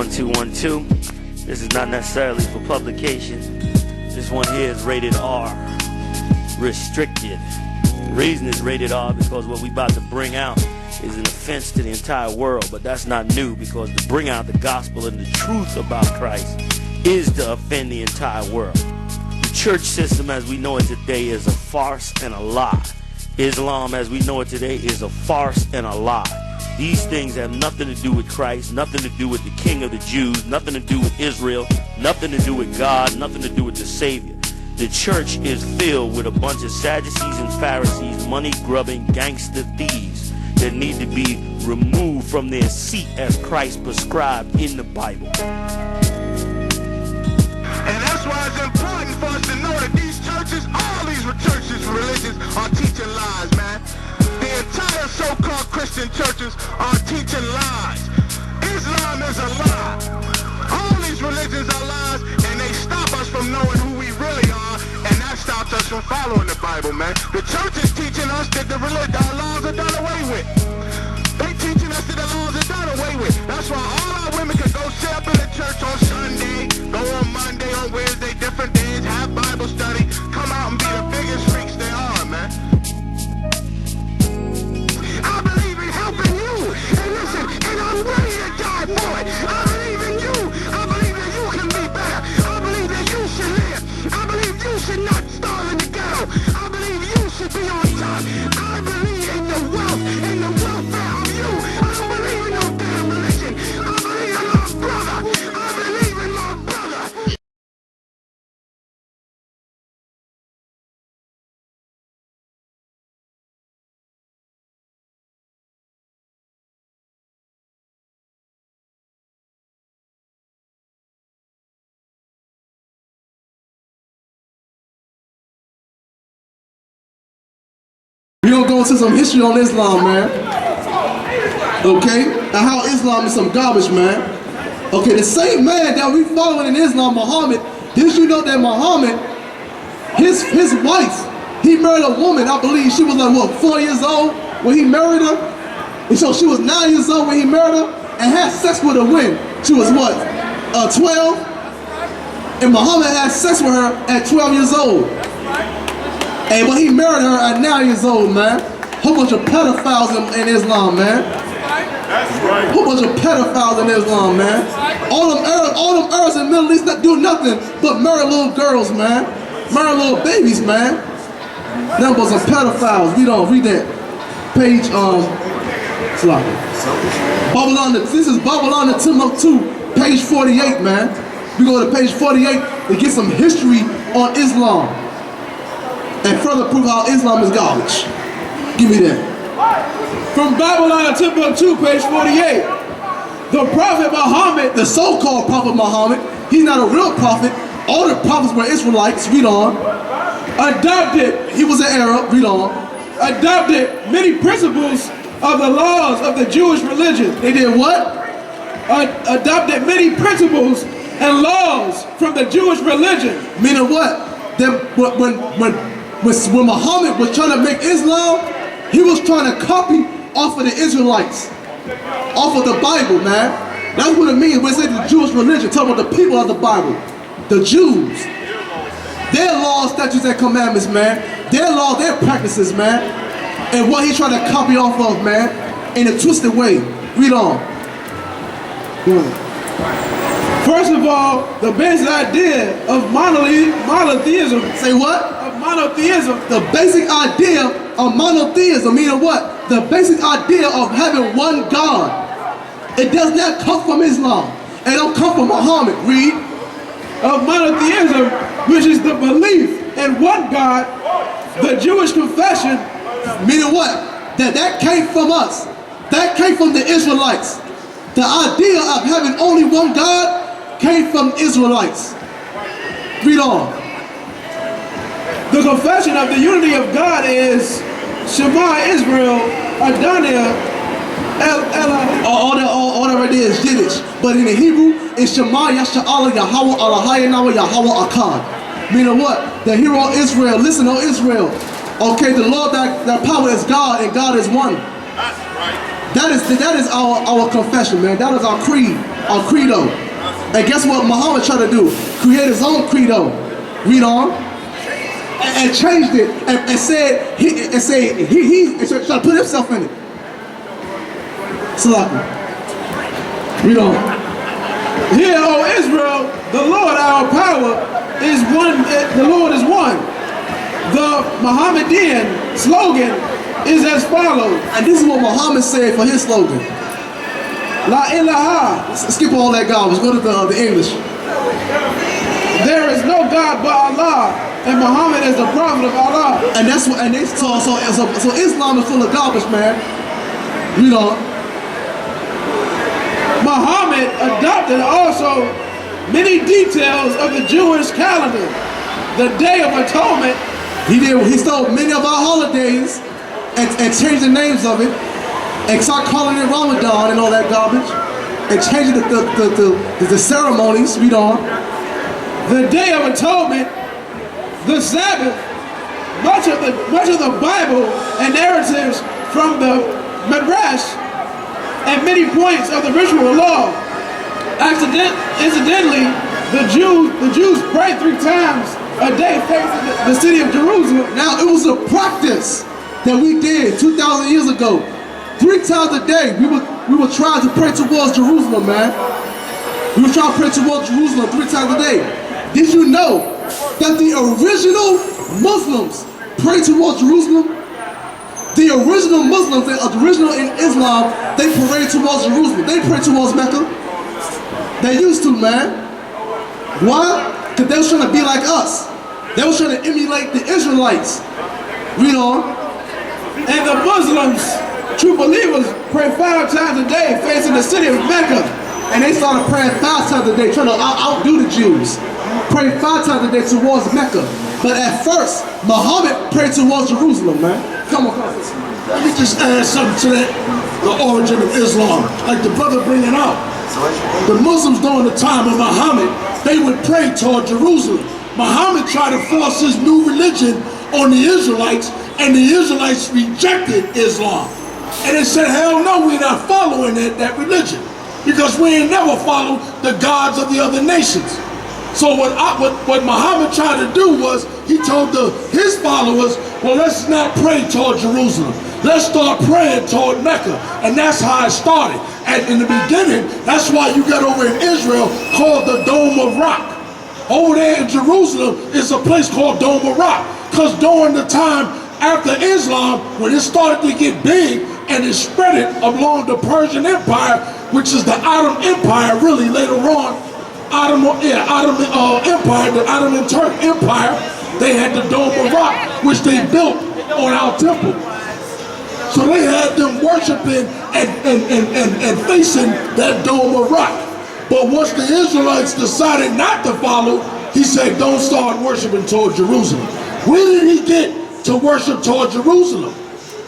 1212. This is not necessarily for publication. This one here is rated R, restricted. The reason it's rated R because what we about to bring out is an offense to the entire world, but that's not new, because to bring out the gospel and the truth about Christ is to offend the entire world. The church system as we know it today is a farce and a lie. Islam as we know it today is a farce and a lie. These things have nothing to do with Christ, nothing to do with the King of the Jews, nothing to do with Israel, nothing to do with God, nothing to do with the Savior. The church is filled with a bunch of Sadducees and Pharisees, money-grubbing gangster thieves that need to be removed from their seat as Christ prescribed in the Bible. And that's why it's important for us to know that these churches, all these churches, religions, are teaching lies, man. The entire so-called Christian churches are teaching lies. Islam is a lie. All these religions are lies, and they stop us from knowing who we really are, and that stops us from following the Bible, man. The church is teaching us that our laws are done away with. They teaching us that the laws are done away with. That's why all our women can go sit up in the church on Sunday, go on Monday, on Wednesday, different days, have Bible study, come out and be the biggest freaks they are, man. I believe in helping you, and listen, and I'm ready to die for it. I believe in you. I believe that you can be better. I believe that you should live. I believe you should not starve in the ghetto. I believe you should be on top. I believe in the wealth and the welfare of you. I don't believe in no damn religion. I believe in my brother. I believe in my brother. We're gonna go into some history on Islam, man. Okay? And how Islam is some garbage, man. Okay, the same man that we following in Islam, Muhammad, did you know that Muhammad, his wife, he married a woman, I believe she was like, what, 4 years old when he married her? And so she was 9 years old when he married her, and had sex with her when? She was what, 12? And Muhammad had sex with her at 12 years old. Hey, but he married her at 9 years old, man. Whole bunch of pedophiles in Islam, man. That's right. Whole bunch of pedophiles in Islam, man. All them Arabs in the Middle East that do nothing but marry little girls, man. Marry little babies, man. Them was some pedophiles. We don't read that page. Babylon. This is Babylon the Timbuktu, page 48, man. We go to page 48 to get some history on Islam. And further prove how Islam is garbage. Give me that. From Babylon to Timbuktu, page 48. The Prophet Muhammad, the so-called Prophet Muhammad, he's not a real prophet. All the prophets were Israelites. Read on. adopted, he was an Arab. Read on. Adopted many principles of the laws of the Jewish religion. They did what? Adopted many principles and laws from the Jewish religion. Meaning what? That when Muhammad was trying to make Islam, he was trying to copy off of the Israelites, off of the Bible, man. That's what it means when it says the Jewish religion, talking about the people of the Bible, the Jews. Their laws, statutes, and commandments, man. Their laws, their practices, man. And what he's trying to copy off of, man, in a twisted way. Read on. First of all, the basic idea of monotheism. Say what? Of monotheism. The basic idea of monotheism, meaning what? The basic idea of having one God. It does not come from Islam. It don't come from Muhammad. Read. Of monotheism, which is the belief in one God, the Jewish confession. Meaning what? That came from us. That came from the Israelites. The idea of having only one God came from Israelites. Read on. The confession of the unity of God is Shema Israel, Adonai, all that right there is Yiddish. But in the Hebrew, it's Shema Yasha'Allah Yahweh Allahayanawa Yahweh Akkad. Meaning what? The hero Israel. Listen, O Israel. Okay, the Lord that power is God, and God is one. That's right. That is our confession, man. That is our creed, our credo. And guess what Muhammad tried to do? Create his own credo. Read on. And changed it and said he tried to put himself in it. Salaam. Read on. Hear, O Israel, the Lord our power is one. The Lord is one. The Mohammedan slogan is as follows. And this is what Muhammad said for his slogan. La ilaha. Skip all that garbage. Go to the English. There is no God but Allah, and Muhammad is the prophet of Allah. And that's what. And they so Islam is full of garbage, man. Read on. Muhammad adopted also many details of the Jewish calendar. The Day of Atonement. He stole many of our holidays and changed the names of it and started calling it Ramadan and all that garbage and changing the ceremonies. Read on. The Day of Atonement, the Sabbath, much of the Bible and narratives from the Midrash, and many points of the ritual law. Incidentally, the Jews pray 3 times a day facing the city of Jerusalem. Now, it was a practice that we did 2,000 years ago. 3 times a day, we were trying to pray towards Jerusalem, man. We were trying to pray towards Jerusalem 3 times a day. Did you know that the original Muslims pray towards Jerusalem? The original Muslims, the original in Islam, they pray towards Jerusalem. They pray towards Mecca. They used to, man. Why? Because they was trying to be like us. They was trying to emulate the Israelites. Read on. And the Muslims, true believers, pray 5 times a day facing the city of Mecca. And they started praying 5 times a day, trying to outdo the Jews. Pray 5 times a day towards Mecca. But at first, Muhammad prayed towards Jerusalem, man. Come on. Let me just add something to that, the origin of Islam. Like the brother bringing out, the Muslims during the time of Muhammad, they would pray toward Jerusalem. Muhammad tried to force his new religion on the Israelites, and the Israelites rejected Islam. And they said, hell no, we're not following that religion, because we ain't never followed the gods of the other nations. So what Muhammad tried to do was, he told his followers, well, let's not pray toward Jerusalem. Let's start praying toward Mecca. And that's how it started. And in the beginning, that's why you got over in Israel called the Dome of Rock. Over there in Jerusalem is a place called Dome of Rock. Because during the time after Islam, when it started to get big and it spread it along the Persian Empire, which is the Ottoman Empire really later on, Ottoman Empire, the Ottoman Turk Empire, they had the Dome of Rock, which they built on our temple. So they had them worshiping and facing that Dome of Rock. But once the Israelites decided not to follow, he said, don't start worshiping toward Jerusalem. Where did he get to worship toward Jerusalem?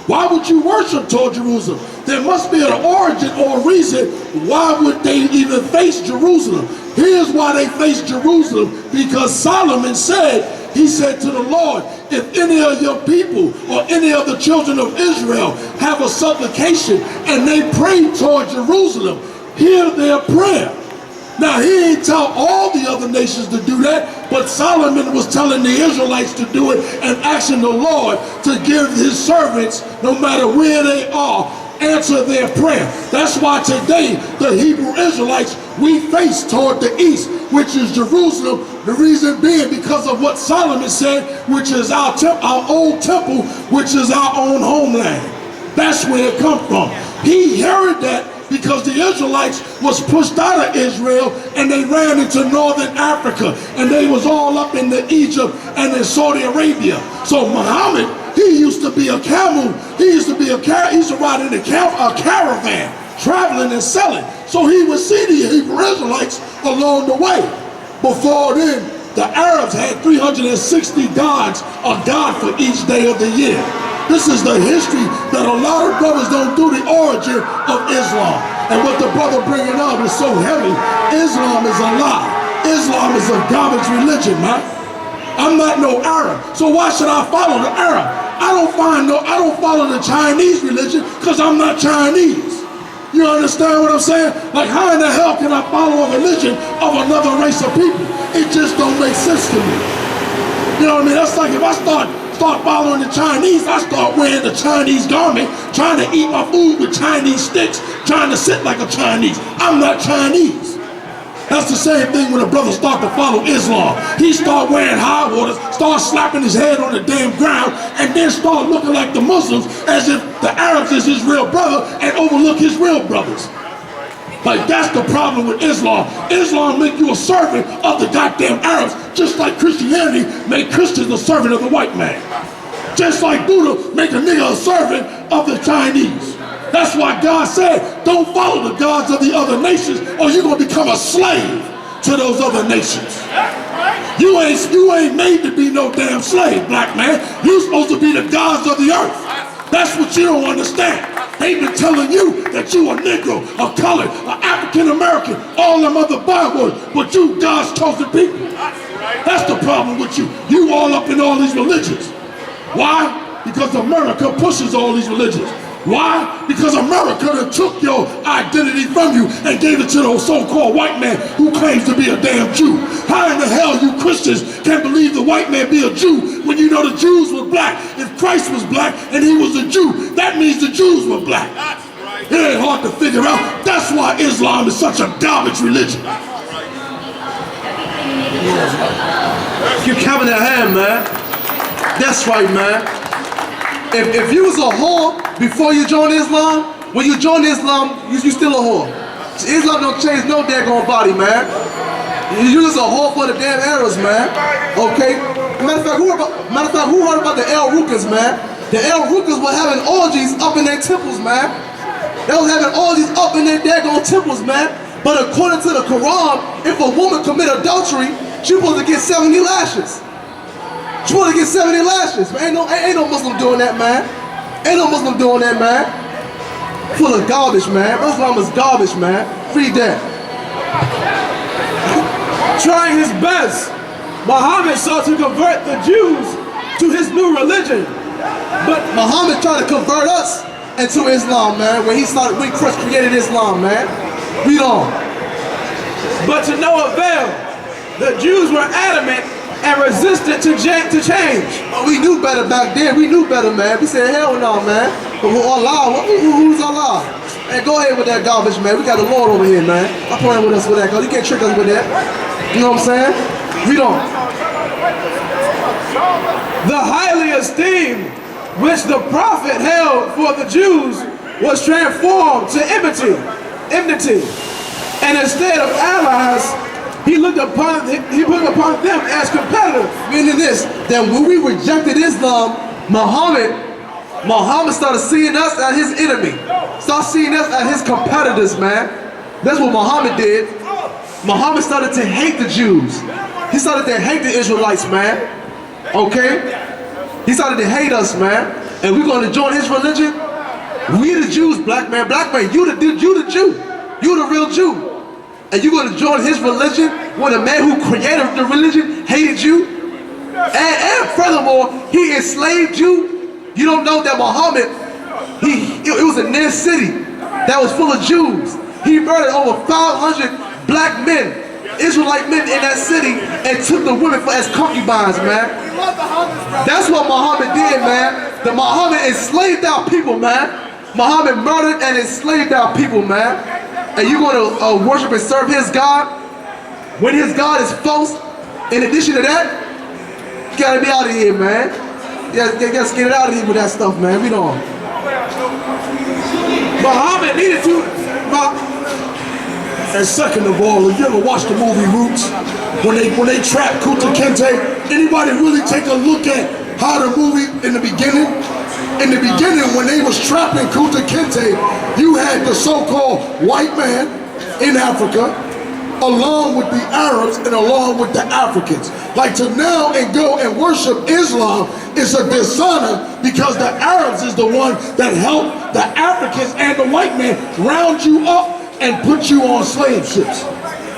Why would you worship toward Jerusalem? There must be an origin or a reason why would they even face Jerusalem. Here's why they faced Jerusalem, because Solomon said, he said to the Lord, if any of your people or any of the children of Israel have a supplication and they pray toward Jerusalem, hear their prayer. Now he ain't tell all the other nations to do that, but Solomon was telling the Israelites to do it and asking the Lord to give his servants, no matter where they are, answer their prayer. That's why today the Hebrew Israelites, we face toward the east, which is Jerusalem. The reason being because of what Solomon said, which is our old temple, which is our own homeland. That's where it come from. He heard that because the Israelites was pushed out of Israel and they ran into northern Africa, and they was all up in Egypt and in Saudi Arabia. So Muhammad, he used to be a camel. He used to ride in a caravan, traveling and selling. So he would see the Hebrew Israelites along the way. Before then, the Arabs had 360 gods, a god for each day of the year. This is the history that a lot of brothers don't do, the origin of Islam. And what the brother bringing up is so heavy. Islam is a lie. Islam is a garbage religion, man. I'm not no Arab, so why should I follow the Arab? I don't follow the Chinese religion because I'm not Chinese. You understand what I'm saying? Like, how in the hell can I follow a religion of another race of people? It just don't make sense to me. You know what I mean? That's like if I start following the Chinese, I start wearing the Chinese garment, trying to eat my food with Chinese sticks, trying to sit like a Chinese. I'm not Chinese. That's the same thing when a brother start to follow Islam. He start wearing high waters, start slapping his head on the damn ground, and then start looking like the Muslims as if the Arabs is his real brother and overlook his real brothers. Like, that's the problem with Islam. Islam make you a servant of the goddamn Arabs, just like Christianity made Christians a servant of the white man. Just like Buddha make a nigga a servant of the Chinese. That's why God said, don't follow the gods of the other nations or you're gonna become a slave to those other nations. You ain't made to be no damn slave, black man. You're supposed to be the gods of the earth. That's what you don't understand. They've been telling you that you a Negro, a colored, an African American, all them other bywords, but you God's chosen people. That's the problem with you. You all up in all these religions. Why? Because America pushes all these religions. Why? Because America done took your identity from you and gave it to those so-called white man who claims to be a damn Jew. How in the hell you Christians can believe the white man be a Jew when you know the Jews were black? If Christ was black and he was a Jew, that means the Jews were black. It ain't hard to figure out. That's why Islam is such a garbage religion. You coming to hand, man. That's right, man. If you was a whore before you joined Islam, when you joined Islam, you still a whore. Islam don't change no daggone body, man. You just a whore for the damn Arabs, man. Okay? Matter of fact, who heard about the El Rukas, man? The El Rukas were having orgies up in their temples, man. They was having orgies up in their daggone temples, man. But according to the Quran, if a woman commit adultery, she's supposed to get 70 lashes. She's supposed to get 70 lashes. Ain't no Muslim doing that, man. Ain't no Muslim doing that, man. Full of garbage, man. Islam is garbage, man. Read that. Trying his best, Muhammad sought to convert the Jews to his new religion. But Muhammad tried to convert us into Islam, man, when we first created Islam, man. Read on. But to no avail, the Jews were adamant and resistant to change. But we knew better back then. We knew better, man. We said, hell no, man. But Allah, who's Allah? Hey, go ahead with that garbage, man. We got the Lord over here, man. Stop playing with us with that, cause you can't trick us with that. You know what I'm saying? Read on. The highly esteemed which the prophet held for the Jews was transformed to enmity. And instead of allies, he looked upon them as competitors. Meaning this, that when we rejected Islam, Muhammad started seeing us as his enemy. Started seeing us as his competitors, man. That's what Muhammad did. Muhammad started to hate the Jews. He started to hate the Israelites, man. Okay? He started to hate us, man. And we're going to join his religion? We the Jews, black man, you the Jew. You the real Jew. And you're going to join his religion when the man who created the religion hated you? And furthermore, he enslaved you? You don't know that Muhammad, it was a near city that was full of Jews. He murdered over 500 black men, Israelite men in that city, and took the women as concubines, man. That's what Muhammad did, man. The Muhammad enslaved our people, man. Muhammad murdered and enslaved our people, man. And you're going to worship and serve his God when his God is false. In addition to that, you gotta be out of here, man. You gotta get it out of here with that stuff, man. Read on. Muhammad needed to. And second of all, if you ever watch the movie Roots, when they trap Kunta Kinte, anybody really take a look at how the movie in the beginning? In the beginning, when they was trapping Kunta Kinte, you had the so-called white man in Africa, along with the Arabs and along with the Africans. Like to now and go and worship Islam is a dishonor because the Arabs is the one that helped the Africans and the white man round you up and put you on slave ships.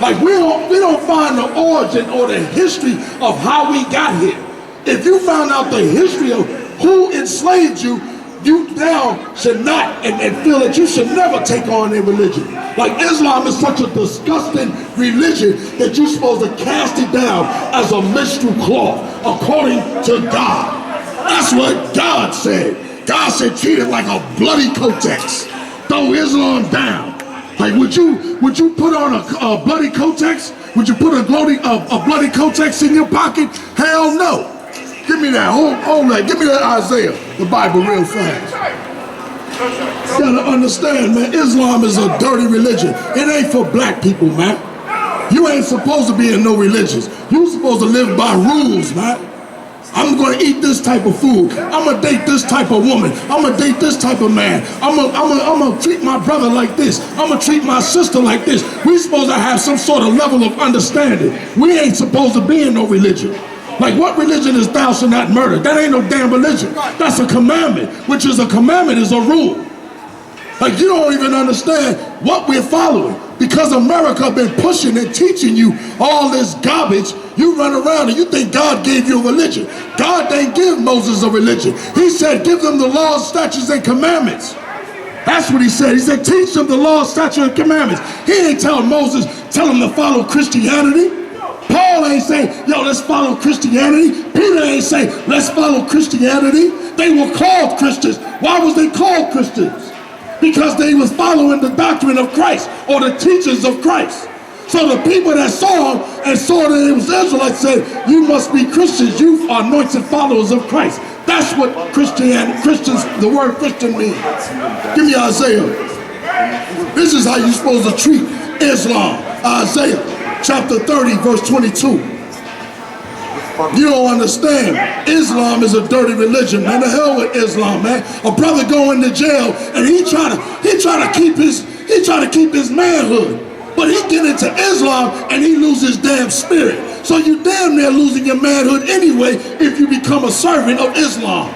Like we don't find the origin or the history of how we got here. If you found out the history of who enslaved you, you now should not and feel that you should never take on a religion. Like Islam is such a disgusting religion that you're supposed to cast it down as a menstrual cloth according to God. That's what God said. God said treat it like a bloody Kotex. Throw Islam down. Like would you put on a bloody Kotex? Would you put a bloody Kotex in your pocket? Hell no. Give me that. Hold that. Give me that Isaiah, the Bible, real fast. You gotta understand, man, Islam is a dirty religion. It ain't for black people, man. You ain't supposed to be in no religions. You supposed to live by rules, man. I'm gonna eat this type of food. I'm gonna date this type of woman. I'm gonna date this type of man. I'm gonna treat my brother like this. I'm gonna treat my sister like this. We supposed to have some sort of level of understanding. We ain't supposed to be in no religion. Like what religion is thou shalt not murder? That ain't no damn religion. That's a commandment, which is a commandment is a rule. Like you don't even understand what we're following. Because America been pushing and teaching you all this garbage, you run around and you think God gave you a religion. God didn't give Moses a religion. He said give them the laws, statutes, and commandments. That's what he said. He said teach them the laws, statutes, and commandments. He ain't tell Moses, tell them to follow Christianity. Paul ain't say, yo, let's follow Christianity. Peter ain't say, let's follow Christianity. They were called Christians. Why was they called Christians? Because they was following the doctrine of Christ or the teachings of Christ. So the people that saw them and saw that it was Israelites said, you must be Christians. You are anointed followers of Christ. That's what Christians, the word Christian means. Give me Isaiah. This is how you're supposed to treat Islam. Isaiah chapter 30, verse 22. You don't understand. Islam is a dirty religion, man. The hell with Islam, man. A brother going to jail and he try to keep his manhood. But he get into Islam and he loses his damn spirit. So you damn near losing your manhood anyway if you become a servant of Islam.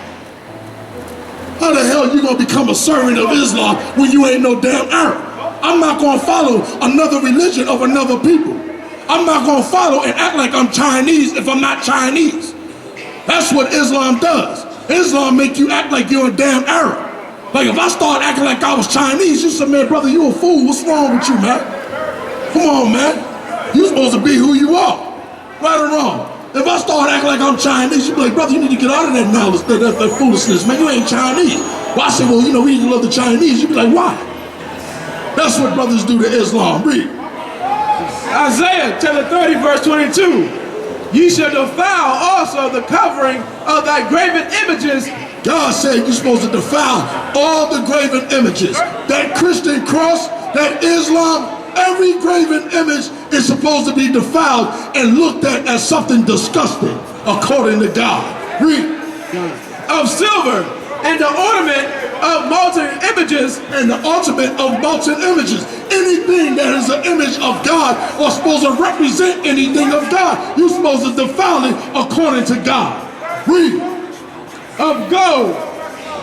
How the hell you gonna become a servant of Islam when you ain't no damn Arab? I'm not gonna follow another religion of another people. I'm not gonna follow and act like I'm Chinese if I'm not Chinese. That's what Islam does. Islam make you act like you're a damn Arab. Like if I start acting like I was Chinese, you say, man, brother, you a fool. What's wrong with you, man? Come on, man. You supposed to be who you are. Right or wrong? If I start acting like I'm Chinese, you be like, brother, you need to get out of that knowledge, that foolishness, man. You ain't Chinese. Well, I say, well, you know, we love the Chinese. You be like, why? That's what brothers do to Islam. Read. Isaiah chapter 30, verse 22. You shall defile also the covering of thy graven images. God said you're supposed to defile all the graven images. That Christian cross, that Islam, every graven image is supposed to be defiled and looked at as something disgusting, according to God. Read. Of silver and the ornament of molten images. And the ultimate of molten images. Anything that is an image of God or supposed to represent anything of God, you're supposed to defile it according to God. Read. Of gold,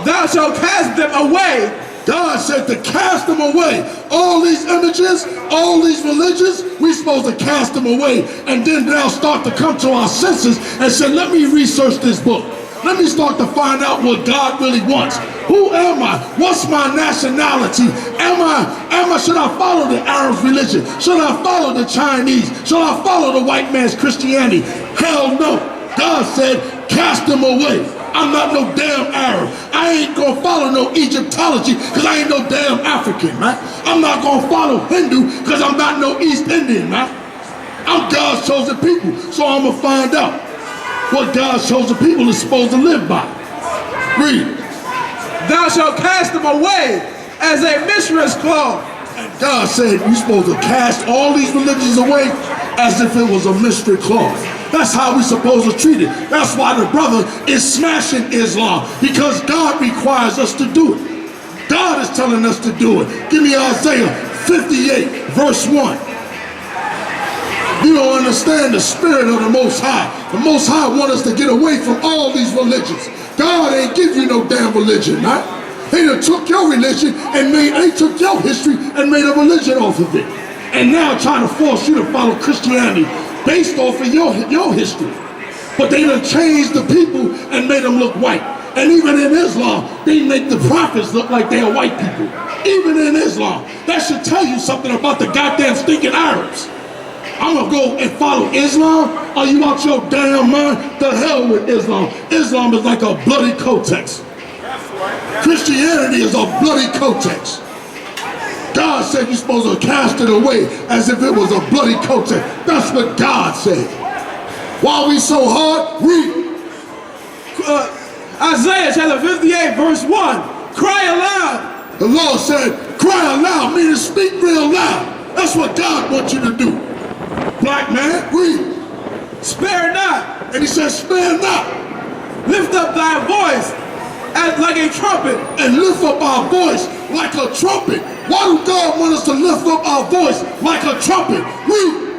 thou shalt cast them away. God said to cast them away. All these images, all these religions, we're supposed to cast them away. And then they'll start to come to our senses and say, let me research this book. Let me start to find out what God really wants. Who am I? What's my nationality? Should I follow the Arab religion? Should I follow the Chinese? Should I follow the white man's Christianity? Hell no. God said, cast them away. I'm not no damn Arab. I ain't gonna follow no Egyptology because I ain't no damn African, man. I'm not gonna follow Hindu because I'm not no East Indian, man. I'm God's chosen people, so I'm gonna find out what God's chosen people is supposed to live by. Read. Thou shalt cast them away as a mistress cloth. And God said you're supposed to cast all these religions away as if it was a mystery cloth. That's how we're supposed to treat it. That's why the brother is smashing Islam, because God requires us to do it. God is telling us to do it. Give me Isaiah 58, verse 1. You don't understand the spirit of the Most High. The Most High wants us to get away from all these religions. God ain't give you no damn religion, man. They done took your religion and they took your history and made a religion off of it. And now trying to force you to follow Christianity based off of your history. But they done changed the people and made them look white. And even in Islam, they make the prophets look like they are white people. Even in Islam. That should tell you something about the goddamn stinking Arabs. I'm gonna go and follow Islam? Are you out your damn mind? The hell with Islam. Islam is like a bloody codex. Christianity is a bloody codex. God said you're supposed to cast it away as if it was a bloody codex. That's what God said. Why are we so hard? Read. Isaiah chapter 58 verse 1. Cry aloud. The Lord said, cry aloud, meaning speak real loud. That's what God wants you to do. Black man, read. Spare not. And he says, spare not. Lift up thy voice as like a trumpet. And lift up our voice like a trumpet. Why do God want us to lift up our voice like a trumpet? Read.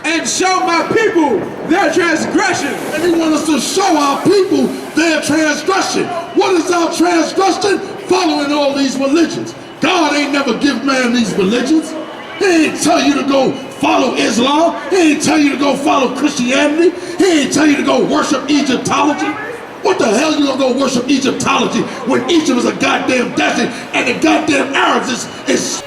And show my people their transgression. And he wants us to show our people their transgression. What is our transgression? Following all these religions. God ain't never give man these religions. He ain't tell you to go follow Islam. He ain't tell you to go follow Christianity. He ain't tell you to go worship Egyptology. What the hell you gonna go worship Egyptology when Egypt is a goddamn desert and the goddamn Arabs is